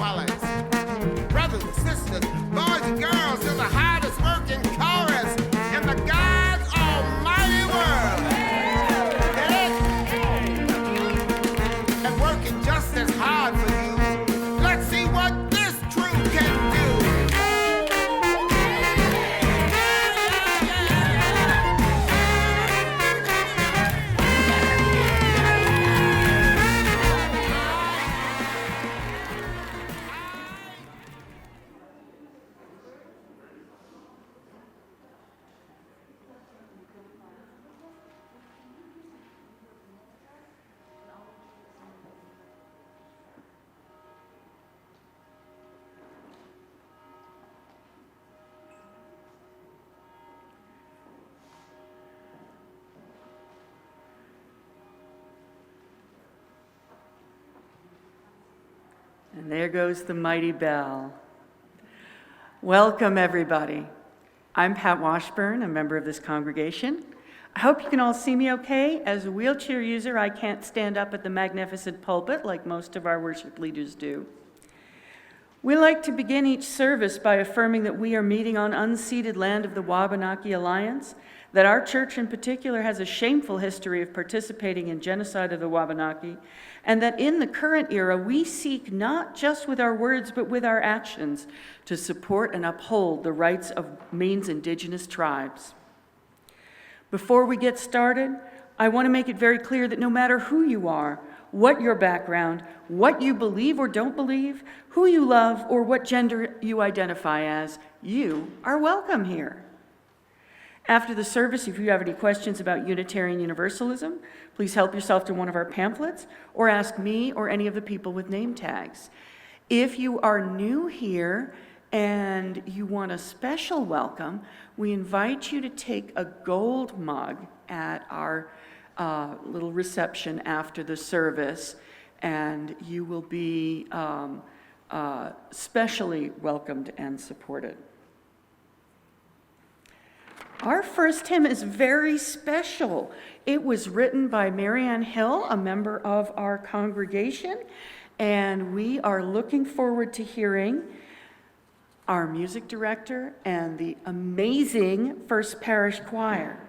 dwellers. Brothers and sisters, boys and girls, to the hardest working chorus in the God's almighty world. And working just as hard for you. Let's see what this crew can do. And there goes the mighty bell. Welcome, everybody. I'm Pat Washburn, a member of this congregation. I hope you can all see me okay. As a wheelchair user, I can't stand up at the magnificent pulpit like most of our worship leaders do. We like to begin each service by affirming that we are meeting on unceded land of the Wabanaki Alliance, that our church in particular has a shameful history of participating in genocide of the Wabanaki, and that in the current era, we seek not just with our words, but with our actions to support and uphold the rights of Maine's indigenous tribes. Before we get started, I want to make it very clear that no matter who you are, what your background, what you believe or don't believe, who you love, or what gender you identify as, you are welcome here. After the service, if you have any questions about Unitarian Universalism, please help yourself to one of our pamphlets or ask me or any of the people with name tags. If you are new here and you want a special welcome, we invite you to take a gold mug at our little reception after the service, and you will be specially welcomed and supported. Our first hymn is very special. It was written by Marianne Hill, a member of our congregation, and we are looking forward to hearing our music director and the amazing First Parish Choir.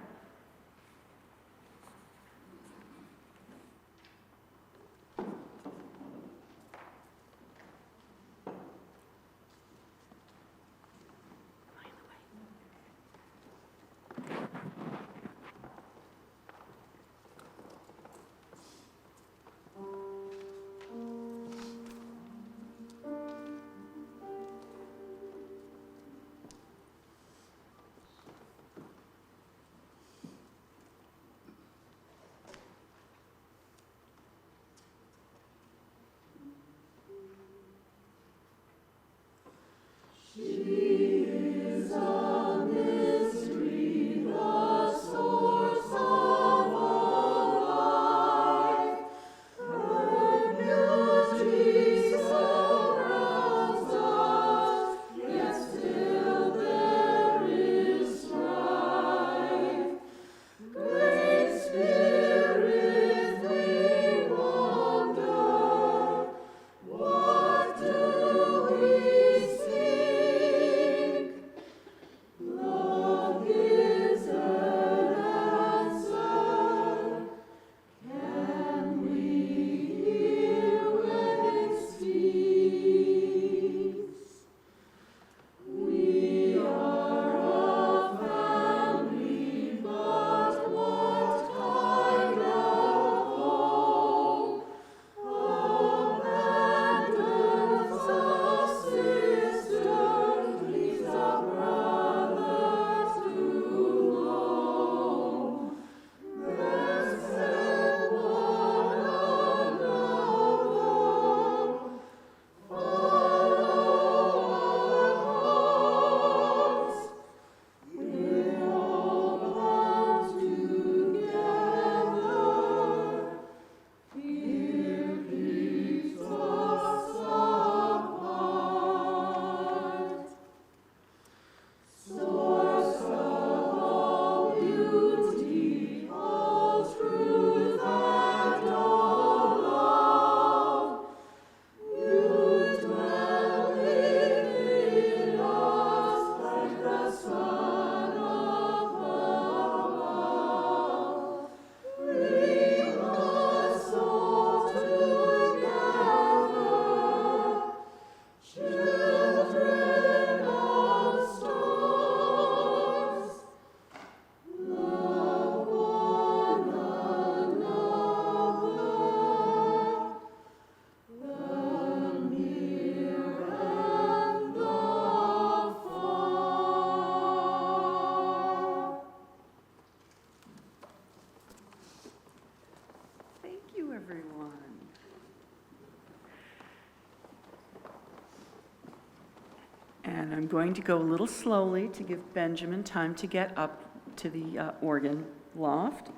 And I'm going to go a little slowly to give Benjamin time to get up to the organ loft.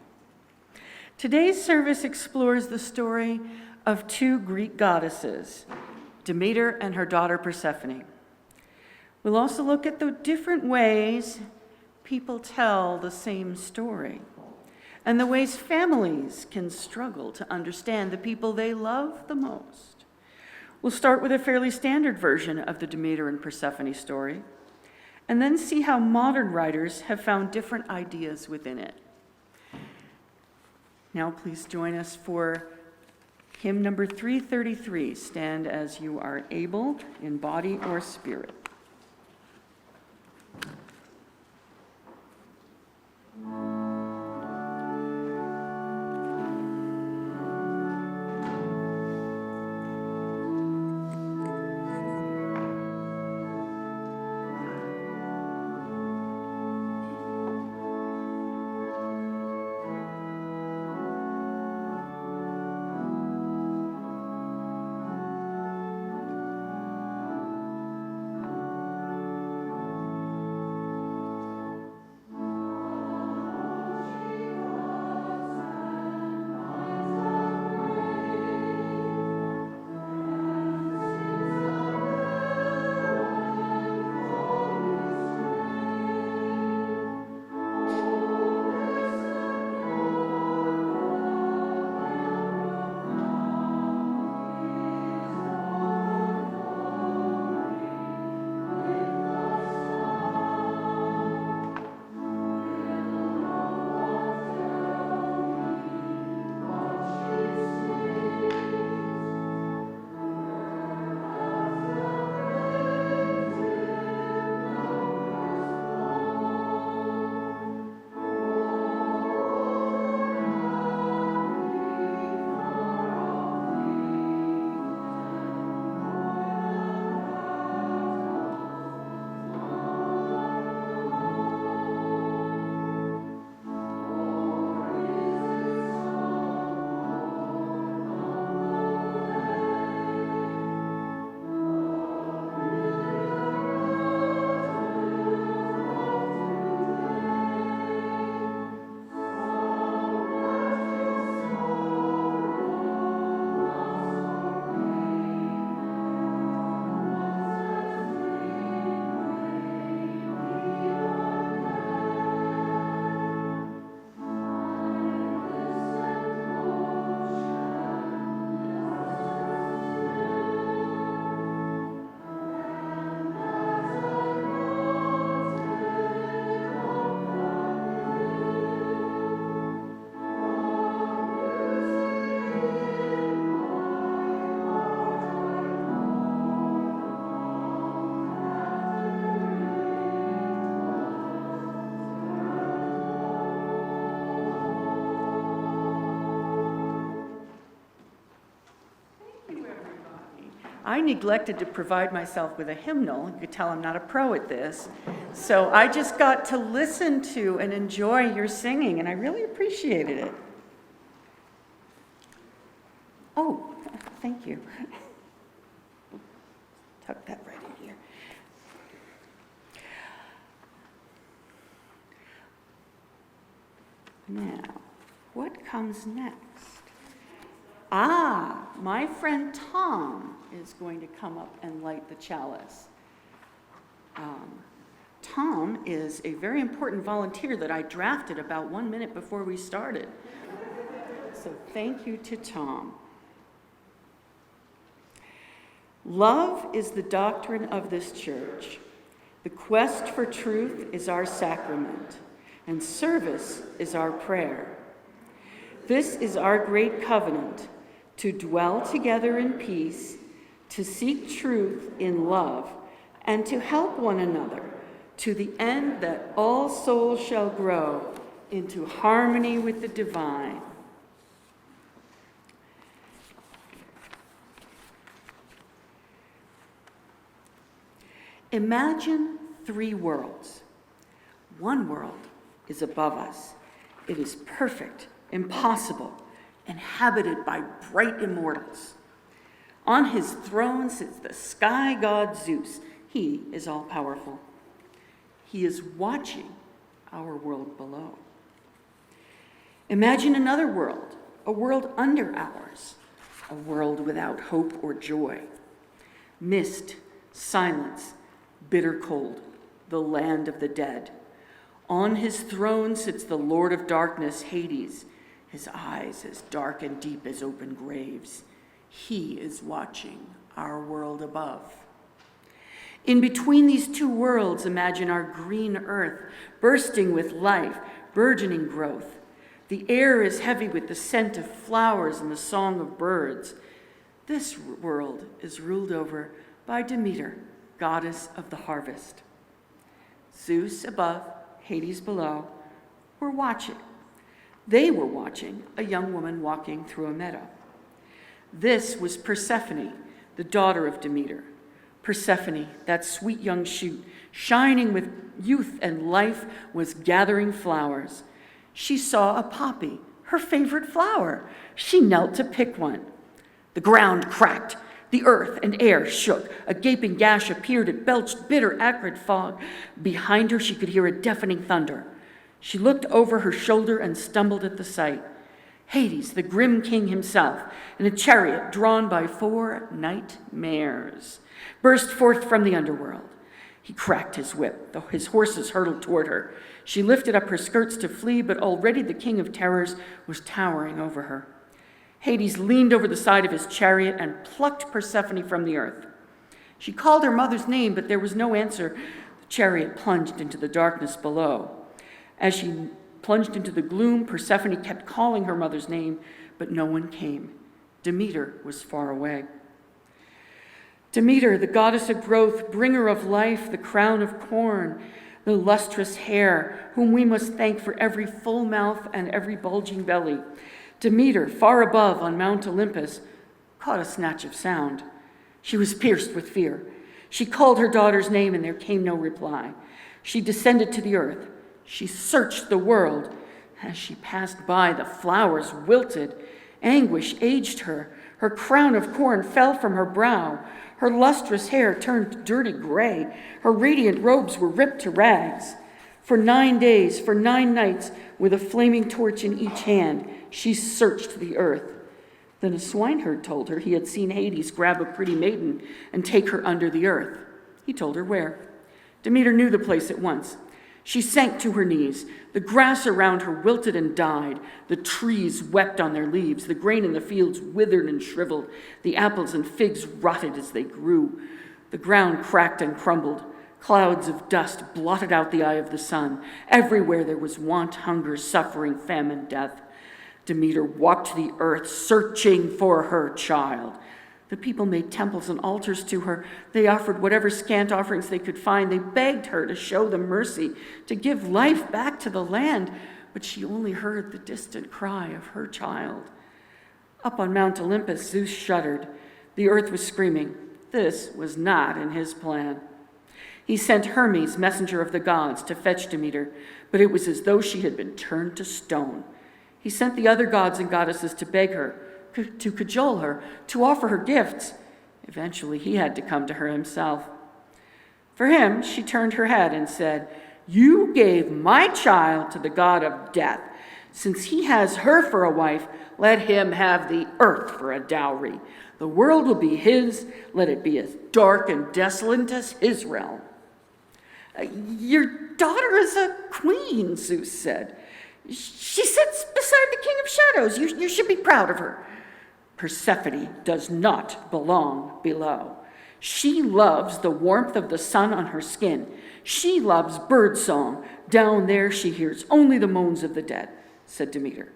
Today's service explores the story of two Greek goddesses, Demeter and her daughter Persephone. We'll also look at the different ways people tell the same story and the ways families can struggle to understand the people they love the most. We'll start with a fairly standard version of the Demeter and Persephone story, and then see how modern writers have found different ideas within it. Now please join us for hymn number 333, Stand As You Are Able, in Body or Spirit. I neglected to provide myself with a hymnal. You could tell I'm not a pro at this. So I just got to listen to and enjoy your singing, and I really appreciated it. Oh, thank you. Tuck that right in here. Now, what comes next? My friend Tom is going to come up and light the chalice. Tom is a very important volunteer that I drafted about 1 minute before we started. So thank you to Tom. Love is the doctrine of this church. The quest for truth is our sacrament, and service is our prayer. This is our great covenant, to dwell together in peace, to seek truth in love, and to help one another to the end that all souls shall grow into harmony with the divine. Imagine 3 worlds. One world is above us. It is perfect, impossible, inhabited by bright immortals. On his throne sits the sky god Zeus. He is all-powerful. He is watching our world below. Imagine another world, a world under ours, a world without hope or joy. Mist, silence, bitter cold, the land of the dead. On his throne sits the Lord of darkness, Hades, his eyes as dark and deep as open graves. He is watching our world above. In between these two worlds, imagine our green earth bursting with life, burgeoning growth. The air is heavy with the scent of flowers and the song of birds. This world is ruled over by Demeter, goddess of the harvest. Zeus above, Hades below, were watching. They were watching a young woman walking through a meadow. This was Persephone, the daughter of Demeter. Persephone, that sweet young shoot, shining with youth and life, was gathering flowers. She saw a poppy, her favorite flower. She knelt to pick one. The ground cracked. The earth and air shook. A gaping gash appeared. It belched bitter, acrid fog. Behind her, she could hear a deafening thunder. She looked over her shoulder and stumbled at the sight. Hades, the grim king himself, in a chariot drawn by 4 night mares, burst forth from the underworld. He cracked his whip, though his horses hurtled toward her. She lifted up her skirts to flee, but already the king of terrors was towering over her. Hades leaned over the side of his chariot and plucked Persephone from the earth. She called her mother's name, but there was no answer. The chariot plunged into the darkness below. As she plunged into the gloom, Persephone kept calling her mother's name, but no one came. Demeter was far away. Demeter, the goddess of growth, bringer of life, the crown of corn, the lustrous hair, whom we must thank for every full mouth and every bulging belly. Demeter, far above on Mount Olympus, caught a snatch of sound. She was pierced with fear. She called her daughter's name, and there came no reply. She descended to the earth. She searched the world. As she passed by, the flowers wilted. Anguish aged her. Her crown of corn fell from her brow. Her lustrous hair turned dirty gray. Her radiant robes were ripped to rags. For 9 days, for 9 nights, with a flaming torch in each hand, she searched the earth. Then a swineherd told her he had seen Hades grab a pretty maiden and take her under the earth. He told her where. Demeter knew the place at once. She sank to her knees. The grass around her wilted and died. The trees wept on their leaves. The grain in the fields withered and shriveled. The apples and figs rotted as they grew. The ground cracked and crumbled. Clouds of dust blotted out the eye of the sun. Everywhere there was want, hunger, suffering, famine, death. Demeter walked the earth searching for her child. The people made temples and altars to her. They offered whatever scant offerings they could find. They begged her to show them mercy, to give life back to the land. But she only heard the distant cry of her child. Up on Mount Olympus, Zeus shuddered. The earth was screaming. This was not in his plan. He sent Hermes, messenger of the gods, to fetch Demeter, but it was as though she had been turned to stone. He sent the other gods and goddesses to beg her, to cajole her, to offer her gifts. Eventually, he had to come to her himself. For him, she turned her head and said, "You gave my child to the god of death. Since he has her for a wife, let him have the earth for a dowry. The world will be his. Let it be as dark and desolate as his realm." "Your daughter is a queen," Zeus said. "She sits beside the king of shadows. You should be proud of her." "Persephone does not belong below. She loves the warmth of the sun on her skin. She loves birdsong. Down there she hears only the moans of the dead," said Demeter.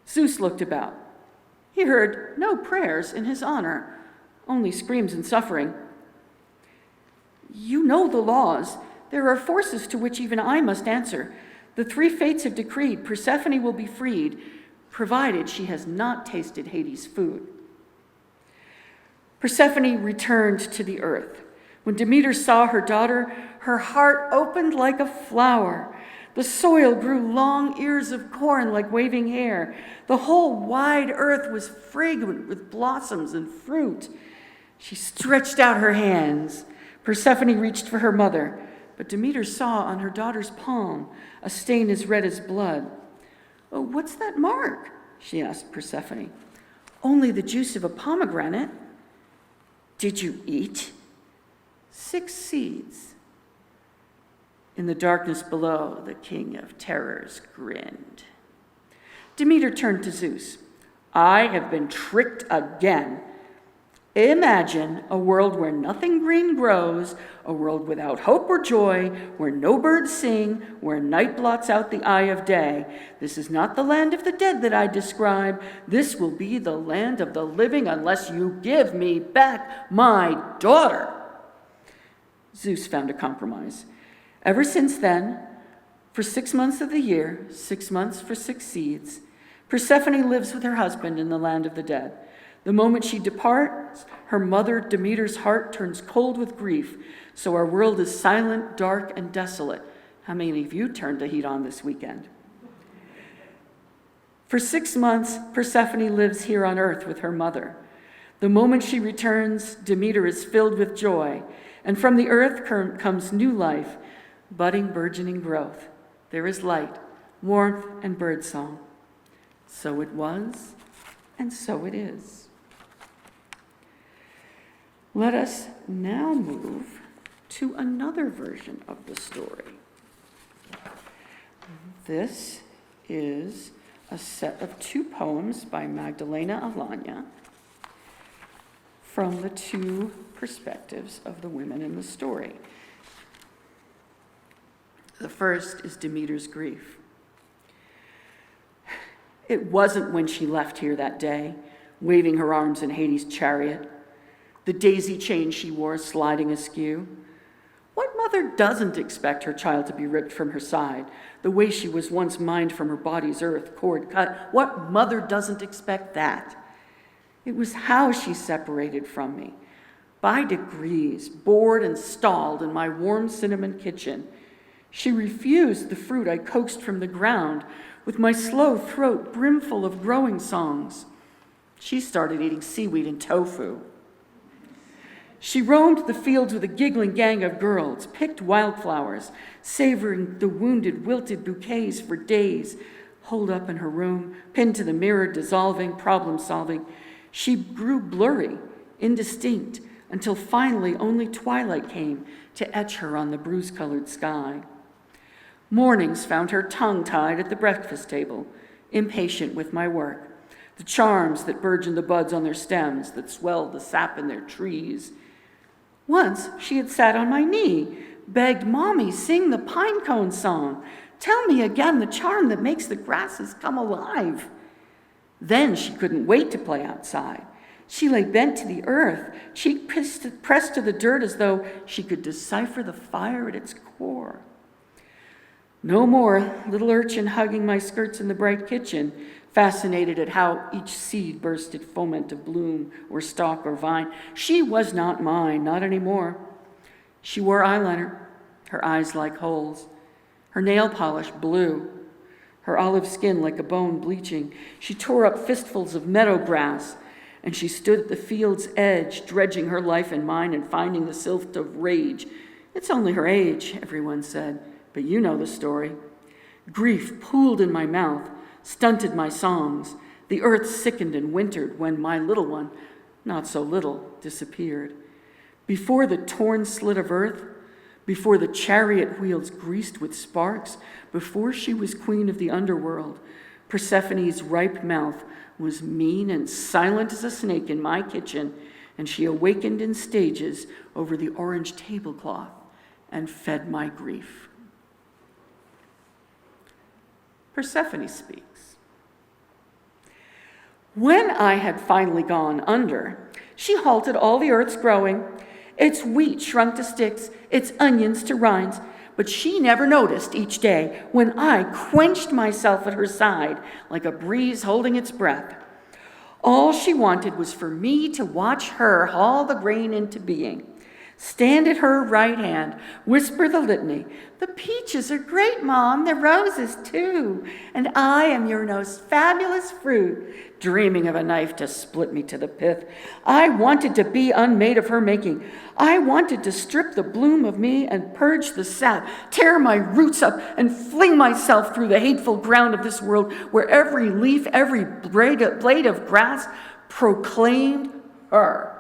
Zeus looked about. He heard no prayers in his honor, only screams and suffering. "You know the laws. There are forces to which even I must answer. The 3 fates have decreed Persephone will be freed, provided she has not tasted Hades' food." Persephone returned to the earth. When Demeter saw her daughter, her heart opened like a flower. The soil grew long ears of corn like waving hair. The whole wide earth was fragrant with blossoms and fruit. She stretched out her hands. Persephone reached for her mother, but Demeter saw on her daughter's palm a stain as red as blood. "Oh, what's that mark?" she asked Persephone. "Only the juice of a pomegranate." "Did you eat?" "6 seeds. In the darkness below, the king of terrors grinned. Demeter turned to Zeus. "I have been tricked again. Imagine a world where nothing green grows, a world without hope or joy, where no birds sing, where night blots out the eye of day. This is not the land of the dead that I describe. This will be the land of the living unless you give me back my daughter." Zeus found a compromise. Ever since then, for 6 months of the year, 6 months for 6 seeds, Persephone lives with her husband in the land of the dead. The moment she departs, her mother Demeter's heart turns cold with grief, so our world is silent, dark, and desolate. How many of you turned the heat on this weekend? For 6 months, Persephone lives here on earth with her mother. The moment she returns, Demeter is filled with joy, and from the earth comes new life, budding, burgeoning growth. There is light, warmth, and birdsong. So it was, and so it is. Let us now move to another version of the story. This is a set of 2 poems by Magdalena Alanya from the 2 perspectives of the women in the story. The first is Demeter's grief. It wasn't when she left here that day, waving her arms in Hades' chariot, the daisy chain she wore sliding askew. What mother doesn't expect her child to be ripped from her side, the way she was once mined from her body's earth, cord cut? What mother doesn't expect that? It was how she separated from me. By degrees, bored and stalled in my warm cinnamon kitchen, she refused the fruit I coaxed from the ground with my slow throat brimful of growing songs. She started eating seaweed and tofu. She roamed the fields with a giggling gang of girls, picked wildflowers, savoring the wounded, wilted bouquets for days, holed up in her room, pinned to the mirror, dissolving, problem-solving. She grew blurry, indistinct, until finally only twilight came to etch her on the bruise-colored sky. Mornings found her tongue-tied at the breakfast table, impatient with my work, the charms that burgeoned the buds on their stems, that swelled the sap in their trees. Once she had sat on my knee, begged, "Mommy, sing the pine cone song. Tell me again the charm that makes the grasses come alive." Then she couldn't wait to play outside. She lay bent to the earth, cheek pressed to the dirt as though she could decipher the fire at its core. No more little urchin hugging my skirts in the bright kitchen, fascinated at how each seed bursted foment of bloom or stalk or vine. She was not mine, not anymore. She wore eyeliner, her eyes like holes, her nail polish blue, her olive skin like a bone bleaching. She tore up fistfuls of meadow grass, and she stood at the field's edge, dredging her life and mine and finding the silt of rage. It's only her age, everyone said, but you know the story. Grief pooled in my mouth, stunted my songs. The earth sickened and wintered when my little one, not so little, disappeared. Before the torn slit of earth, before the chariot wheels greased with sparks, before she was queen of the underworld, Persephone's ripe mouth was mean and silent as a snake in my kitchen, and she awakened in stages over the orange tablecloth and fed my grief. Persephone speaks. When I had finally gone under, she halted all the earth's growing, its wheat shrunk to sticks, its onions to rinds, but she never noticed each day when I quenched myself at her side like a breeze holding its breath. All she wanted was for me to watch her haul the grain into being. Stand at her right hand, whisper the litany. The peaches are great, Mom, the roses too, and I am your most fabulous fruit, dreaming of a knife to split me to the pith. I wanted to be unmade of her making. I wanted to strip the bloom of me and purge the sap, tear my roots up and fling myself through the hateful ground of this world where every leaf, every blade of grass proclaimed her.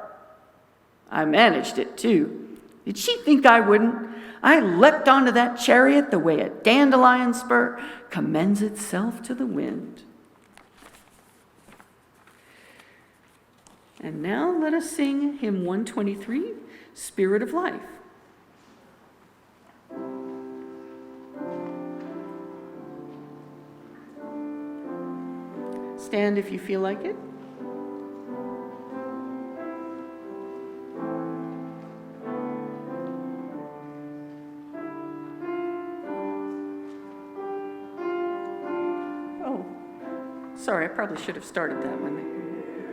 I managed it, too. Did she think I wouldn't? I leapt onto that chariot the way a dandelion spur commends itself to the wind. And now let us sing hymn 123, Spirit of Life. Stand if you feel like it. Sorry, I probably should have started that one.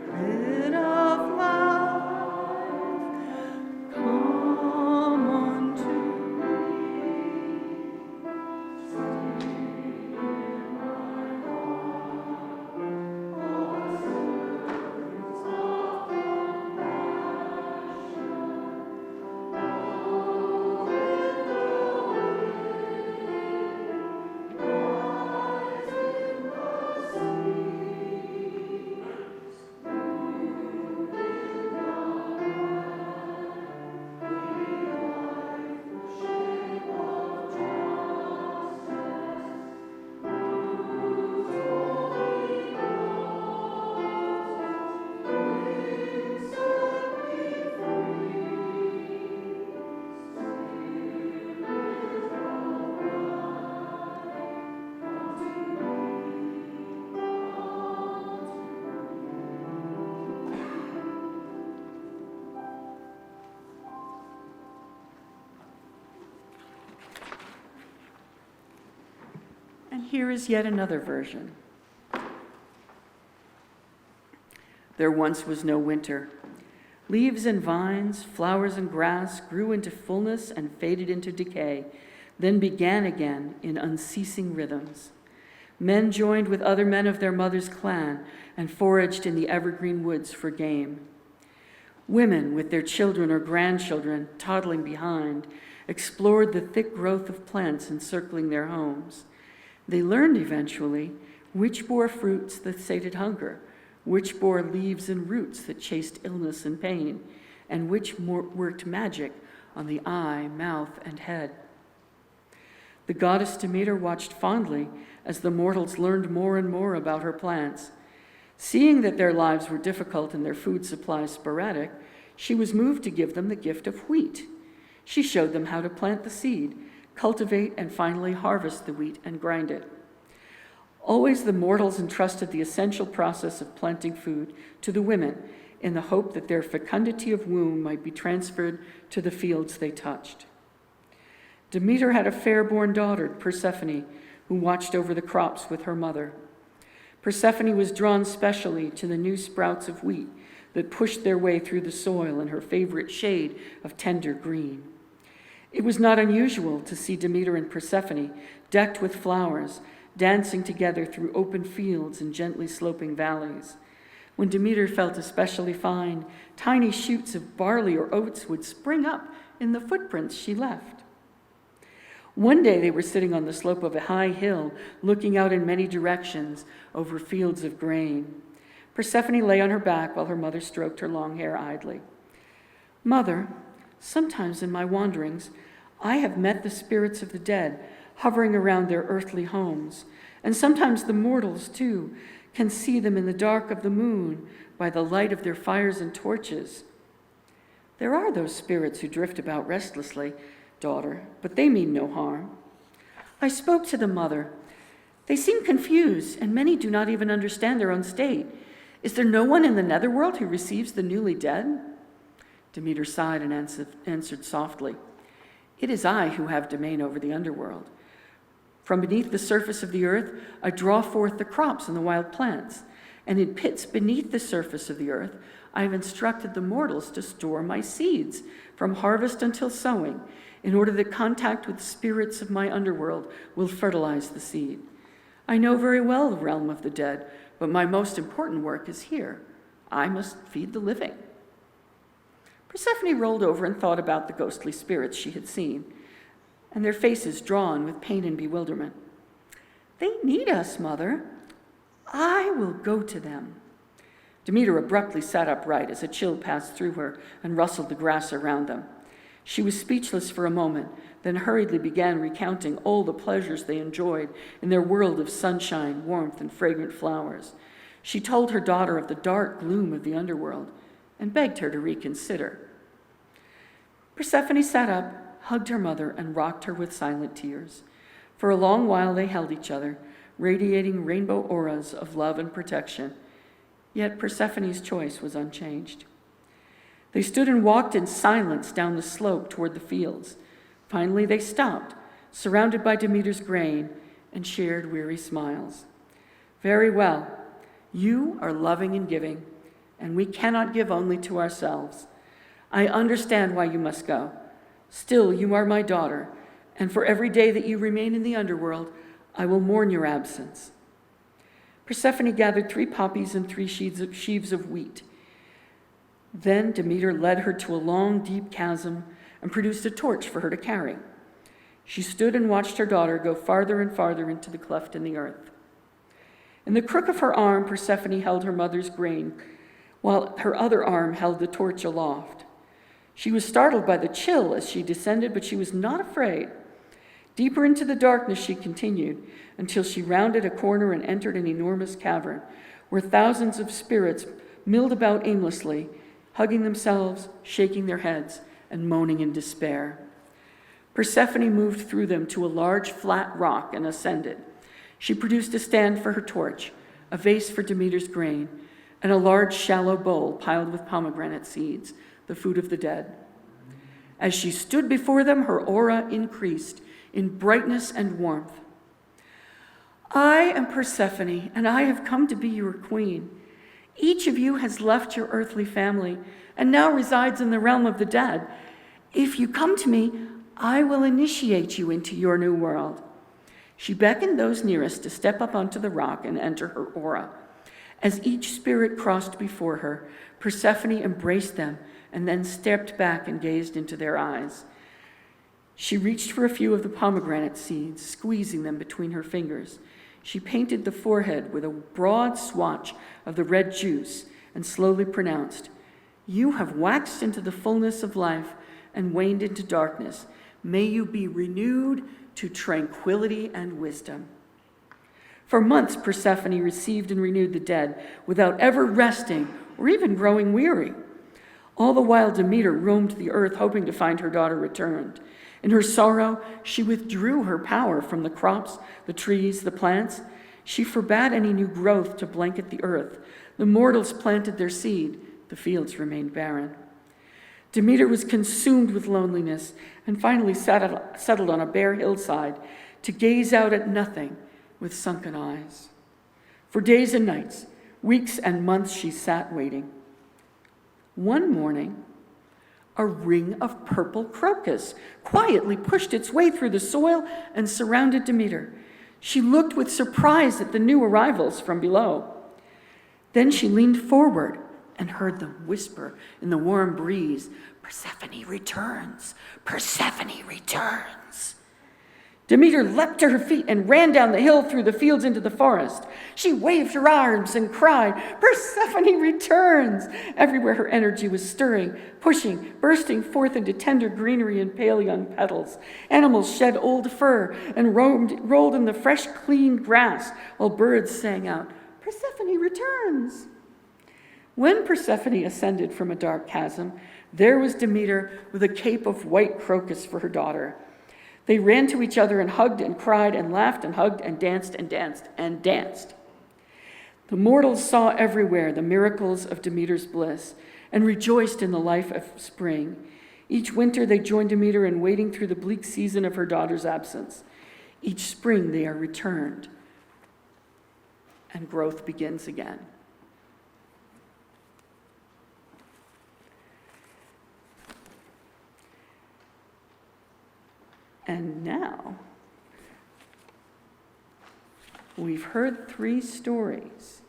Spirit of life, come unto me. Stay in my heart, all streams of compassion. Oh, with the wind, rise in the sea. Here is yet another version. There once was no winter. Leaves and vines, flowers and grass grew into fullness and faded into decay, then began again in unceasing rhythms. Men joined with other men of their mother's clan and foraged in the evergreen woods for game. Women with their children or grandchildren toddling behind explored the thick growth of plants encircling their homes. They learned eventually which bore fruits that sated hunger, which bore leaves and roots that chased illness and pain, and which worked magic on the eye, mouth, and head. The goddess Demeter watched fondly as the mortals learned more and more about her plants. Seeing that their lives were difficult and their food supplies sporadic, she was moved to give them the gift of wheat. She showed them how to plant the seed, cultivate, and finally harvest the wheat and grind it. Always the mortals entrusted the essential process of planting food to the women in the hope that their fecundity of womb might be transferred to the fields they touched. Demeter had a fair-born daughter, Persephone, who watched over the crops with her mother. Persephone was drawn specially to the new sprouts of wheat that pushed their way through the soil in her favorite shade of tender green. It was not unusual to see Demeter and Persephone decked with flowers, dancing together through open fields and gently sloping valleys. When Demeter felt especially fine, tiny shoots of barley or oats would spring up in the footprints she left. One day they were sitting on the slope of a high hill, looking out in many directions over fields of grain. Persephone lay on her back while her mother stroked her long hair idly. "Mother, sometimes in my wanderings, I have met the spirits of the dead hovering around their earthly homes, and sometimes the mortals, too, can see them in the dark of the moon by the light of their fires and torches. There are those spirits who drift about restlessly, daughter, but they mean no harm." I spoke to the mother. "They seem confused, and many do not even understand their own state. Is there no one in the netherworld who receives the newly dead?" Demeter sighed and answered softly, "It is I who have domain over the underworld. From beneath the surface of the earth, I draw forth the crops and the wild plants, and in pits beneath the surface of the earth, I have instructed the mortals to store my seeds from harvest until sowing, in order that contact with spirits of my underworld will fertilize the seed. I know very well the realm of the dead, but my most important work is here. I must feed the living. Persephone rolled over and thought about the ghostly spirits she had seen, and their faces drawn with pain and bewilderment. They need us, Mother. I will go to them. Demeter abruptly sat upright as a chill passed through her and rustled the grass around them. She was speechless for a moment, then hurriedly began recounting all the pleasures they enjoyed in their world of sunshine, warmth, and fragrant flowers. She told her daughter of the dark gloom of the underworld and begged her to reconsider. Persephone sat up, hugged her mother, and rocked her with silent tears. For a long while they held each other, radiating rainbow auras of love and protection. Yet Persephone's choice was unchanged. They stood and walked in silence down the slope toward the fields. Finally they stopped, surrounded by Demeter's grain, and shared weary smiles. Very well, you are loving and giving, and we cannot give only to ourselves. I understand why you must go. Still, you are my daughter, and for every day that you remain in the underworld, I will mourn your absence. Persephone gathered 3 poppies and 3 sheaves of wheat. Then Demeter led her to a long, deep chasm and produced a torch for her to carry. She stood and watched her daughter go farther and farther into the cleft in the earth. In the crook of her arm, Persephone held her mother's grain, while her other arm held the torch aloft. She was startled by the chill as she descended, but she was not afraid. Deeper into the darkness she continued, until she rounded a corner and entered an enormous cavern, where thousands of spirits milled about aimlessly, hugging themselves, shaking their heads, and moaning in despair. Persephone moved through them to a large flat rock and ascended. She produced a stand for her torch, a vase for Demeter's grain, and a large shallow bowl piled with pomegranate seeds, the food of the dead. As she stood before them, her aura increased in brightness and warmth. I am Persephone, and I have come to be your queen. Each of you has left your earthly family and now resides in the realm of the dead. If you come to me, I will initiate you into your new world. She beckoned those nearest to step up onto the rock and enter her aura. As each spirit crossed before her, Persephone embraced them and then stepped back and gazed into their eyes. She reached for a few of the pomegranate seeds, squeezing them between her fingers. She painted the forehead with a broad swatch of the red juice and slowly pronounced, "You have waxed into the fullness of life and waned into darkness. May you be renewed to tranquility and wisdom." For months, Persephone received and renewed the dead without ever resting or even growing weary. All the while, Demeter roamed the earth, hoping to find her daughter returned. In her sorrow, she withdrew her power from the crops, the trees, the plants. She forbade any new growth to blanket the earth. The mortals planted their seed. The fields remained barren. Demeter was consumed with loneliness and finally settled on a bare hillside to gaze out at nothing with sunken eyes. For days and nights, weeks and months, she sat waiting. One morning, a ring of purple crocus quietly pushed its way through the soil and surrounded Demeter. She looked with surprise at the new arrivals from below. Then she leaned forward and heard them whisper in the warm breeze, "Persephone returns! Persephone returns!" Demeter leapt to her feet and ran down the hill through the fields into the forest. She waved her arms and cried, "Persephone returns!" Everywhere her energy was stirring, pushing, bursting forth into tender greenery and pale young petals. Animals shed old fur and rolled in the fresh, clean grass, while birds sang out, "Persephone returns!" When Persephone ascended from a dark chasm, there was Demeter with a cape of white crocus for her daughter. They ran to each other and hugged and cried and laughed and hugged and danced and danced and danced. The mortals saw everywhere the miracles of Demeter's bliss and rejoiced in the life of spring. Each winter they joined Demeter in waiting through the bleak season of her daughter's absence. Each spring they are returned, and growth begins again. And now, we've heard 3 stories,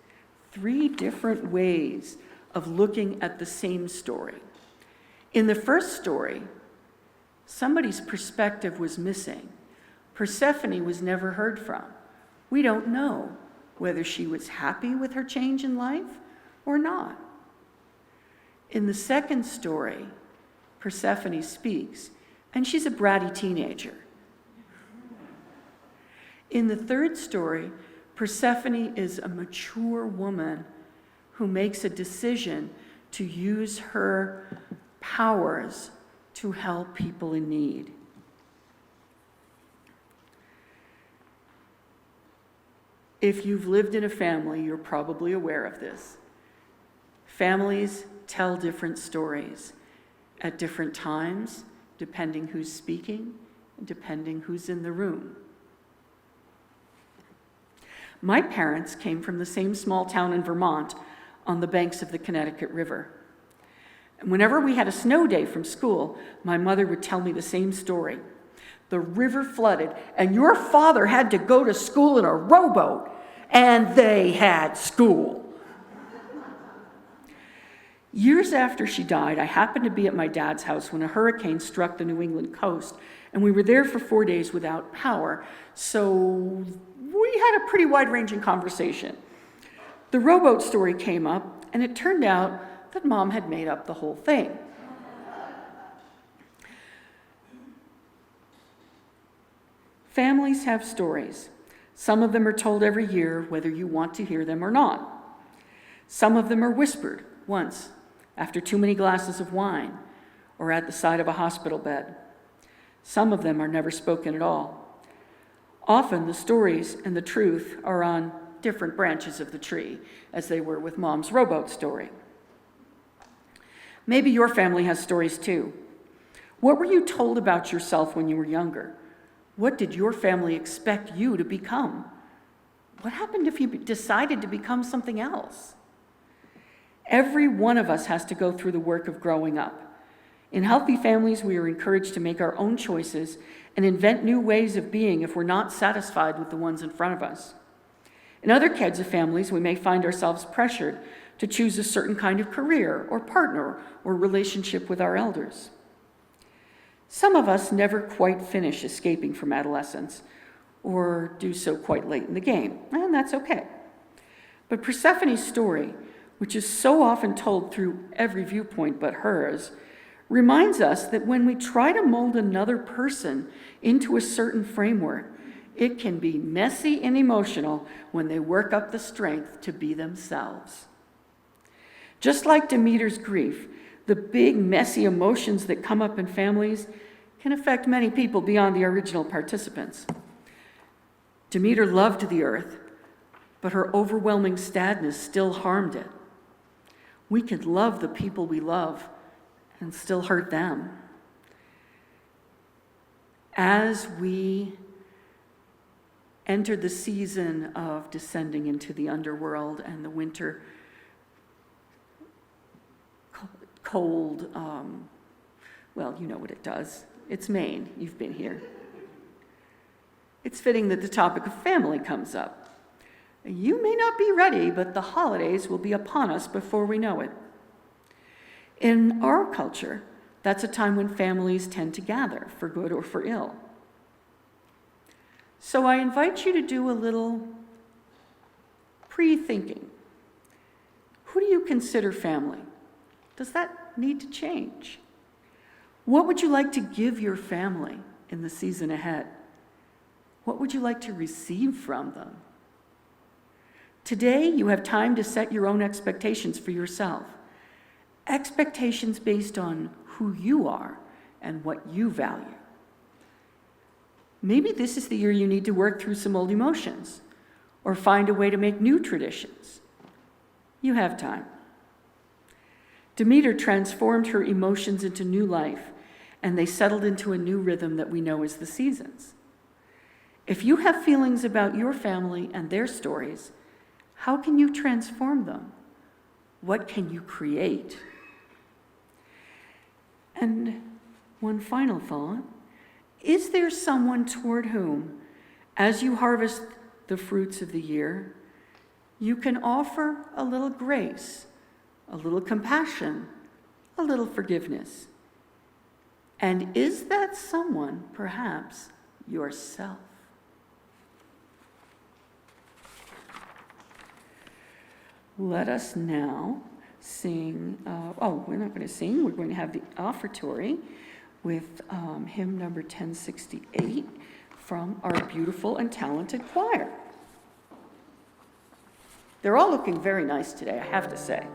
3 different ways of looking at the same story. In the first story, somebody's perspective was missing. Persephone was never heard from. We don't know whether she was happy with her change in life or not. In the second story, Persephone speaks, and she's a bratty teenager. In the third story, Persephone is a mature woman who makes a decision to use her powers to help people in need. If you've lived in a family, you're probably aware of this. Families tell different stories at different times, depending who's speaking, and depending who's in the room. My parents came from the same small town in Vermont on the banks of the Connecticut River. And whenever we had a snow day from school, my mother would tell me the same story. The river flooded, and your father had to go to school in a rowboat, and they had school. Years after she died, I happened to be at my dad's house when a hurricane struck the New England coast, and we were there for 4 days without power, so we had a pretty wide-ranging conversation. The rowboat story came up, and it turned out that Mom had made up the whole thing. Families have stories. Some of them are told every year, whether you want to hear them or not. Some of them are whispered once, after too many glasses of wine, or at the side of a hospital bed. Some of them are never spoken at all. Often the stories and the truth are on different branches of the tree, as they were with Mom's rowboat story. Maybe your family has stories too. What were you told about yourself when you were younger? What did your family expect you to become? What happened if you decided to become something else? Every one of us has to go through the work of growing up. In healthy families, we are encouraged to make our own choices and invent new ways of being if we're not satisfied with the ones in front of us. In other kinds of families, we may find ourselves pressured to choose a certain kind of career or partner or relationship with our elders. Some of us never quite finish escaping from adolescence, or do so quite late in the game, and that's okay. But Persephone's story, which is so often told through every viewpoint but hers, reminds us that when we try to mold another person into a certain framework, it can be messy and emotional when they work up the strength to be themselves. Just like Demeter's grief, the big, messy emotions that come up in families can affect many people beyond the original participants. Demeter loved the earth, but her overwhelming sadness still harmed it. We can love the people we love and still hurt them. As we enter the season of descending into the underworld and the winter cold, well, you know what it does. It's Maine. You've been here. It's fitting that the topic of family comes up. You may not be ready, but the holidays will be upon us before we know it. In our culture, that's a time when families tend to gather, for good or for ill. So I invite you to do a little pre-thinking. Who do you consider family? Does that need to change? What would you like to give your family in the season ahead? What would you like to receive from them? Today, you have time to set your own expectations for yourself. Expectations based on who you are and what you value. Maybe this is the year you need to work through some old emotions or find a way to make new traditions. You have time. Demeter transformed her emotions into new life, and they settled into a new rhythm that we know as the seasons. If you have feelings about your family and their stories, how can you transform them? What can you create? And one final thought, Is there someone toward whom, as you harvest the fruits of the year, you can offer a little grace, a little compassion, a little forgiveness? And is that someone perhaps yourself? Let us now sing, we're not going to sing, we're going to have the offertory with hymn number 1068 from our beautiful and talented choir. They're all looking very nice today, I have to say.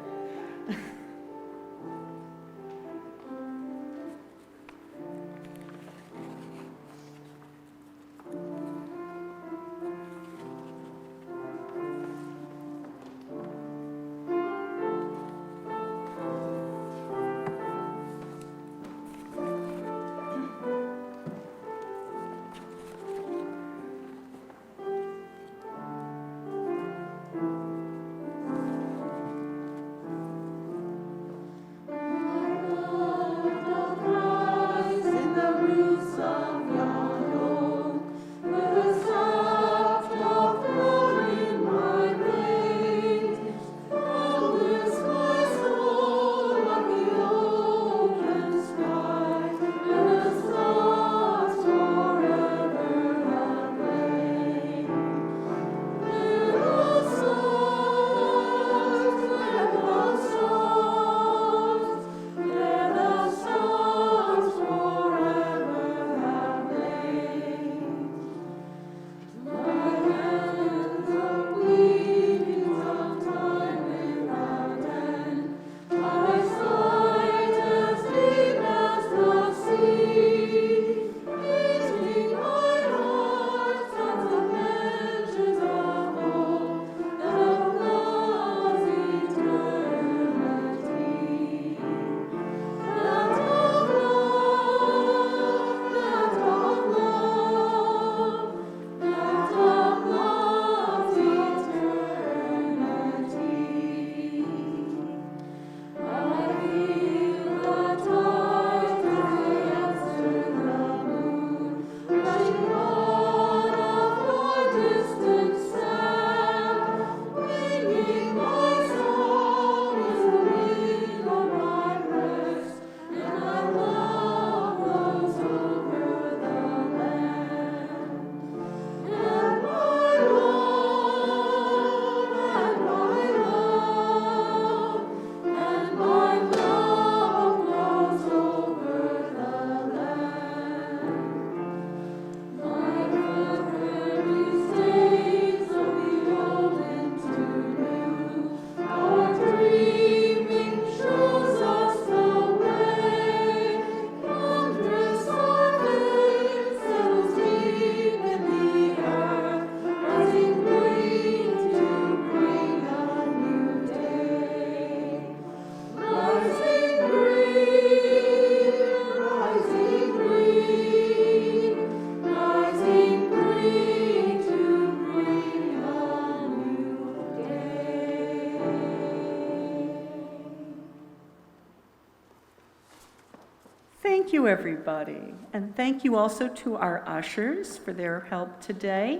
Thank you, everybody. And thank you also to our ushers for their help today.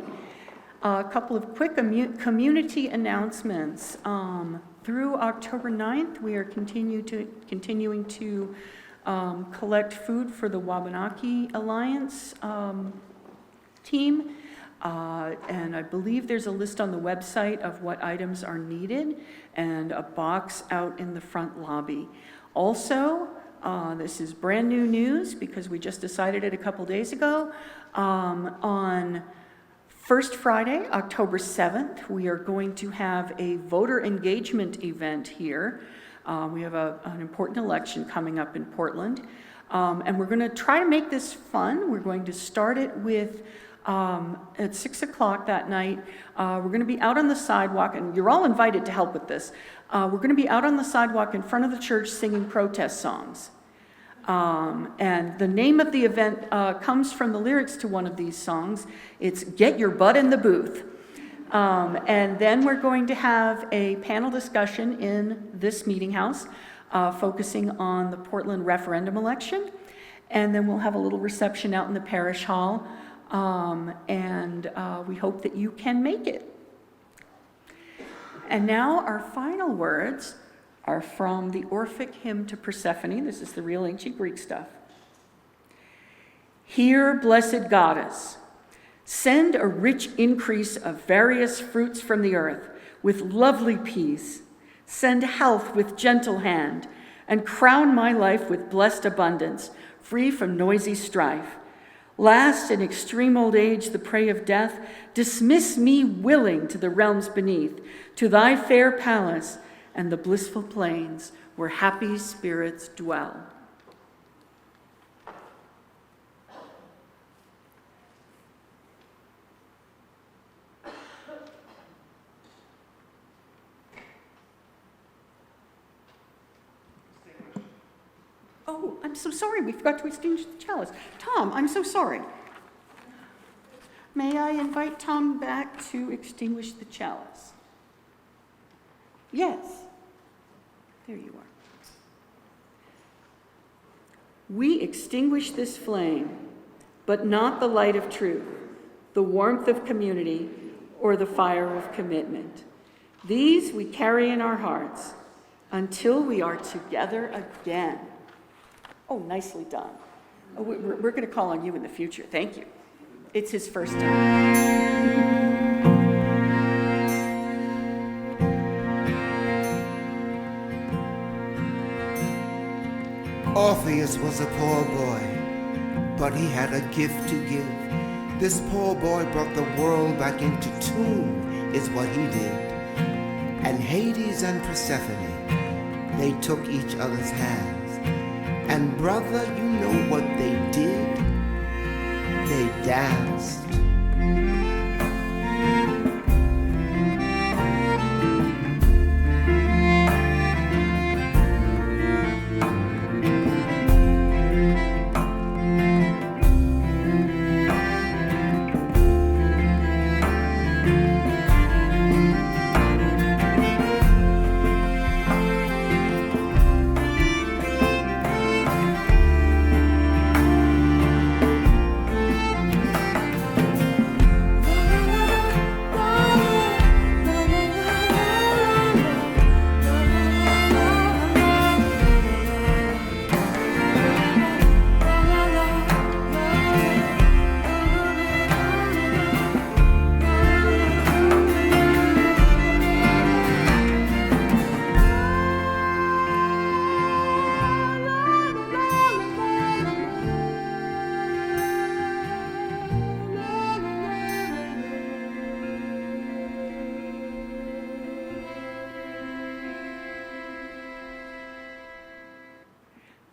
A couple of quick community announcements. Through October 9th, we are continuing to collect food for the Wabanaki Alliance team. And I believe there's a list on the website of what items are needed and a box out in the front lobby. Also, this is brand new news because we just decided it a couple days ago. On First Friday, October 7th, we are going to have a voter engagement event here. We have an important election coming up in Portland. And we're going to try to make this fun. We're going to start it with at 6 o'clock that night. We're going to be out on the sidewalk, and you're all invited to help with this. We're going to be out on the sidewalk in front of the church singing protest songs. And the name of the event comes from the lyrics to one of these songs. It's "Get Your Butt in the Booth." And then we're going to have a panel discussion in this meeting house focusing on the Portland referendum election. And then we'll have a little reception out in the parish hall, and we hope that you can make it. And now our final words are from the Orphic hymn to Persephone. This is the real ancient Greek stuff. Hear, blessed goddess, send a rich increase of various fruits from the earth with lovely peace. Send health with gentle hand, and crown my life with blessed abundance, free from noisy strife. Last, in extreme old age, the prey of death, dismiss me willing to the realms beneath, to thy fair palace and the blissful plains where happy spirits dwell. Oh, I'm so sorry. We forgot to extinguish the chalice. Tom, I'm so sorry. May I invite Tom back to extinguish the chalice? Yes. There you are. We extinguish this flame, but not the light of truth, the warmth of community, or the fire of commitment. These we carry in our hearts until we are together again. Oh, nicely done. Oh, we're going to call on you in the future. Thank you. It's his first time. Orpheus was a poor boy, but he had a gift to give. This poor boy brought the world back into tune, is what he did. And Hades and Persephone, they took each other's hands. And brother, you know what they did? They danced.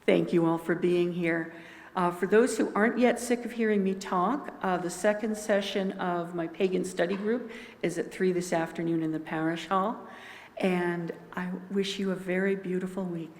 Thank you all for being here. For those who aren't yet sick of hearing me talk, the second session of my pagan study group is at 3 this afternoon in the parish hall. And I wish you a very beautiful week.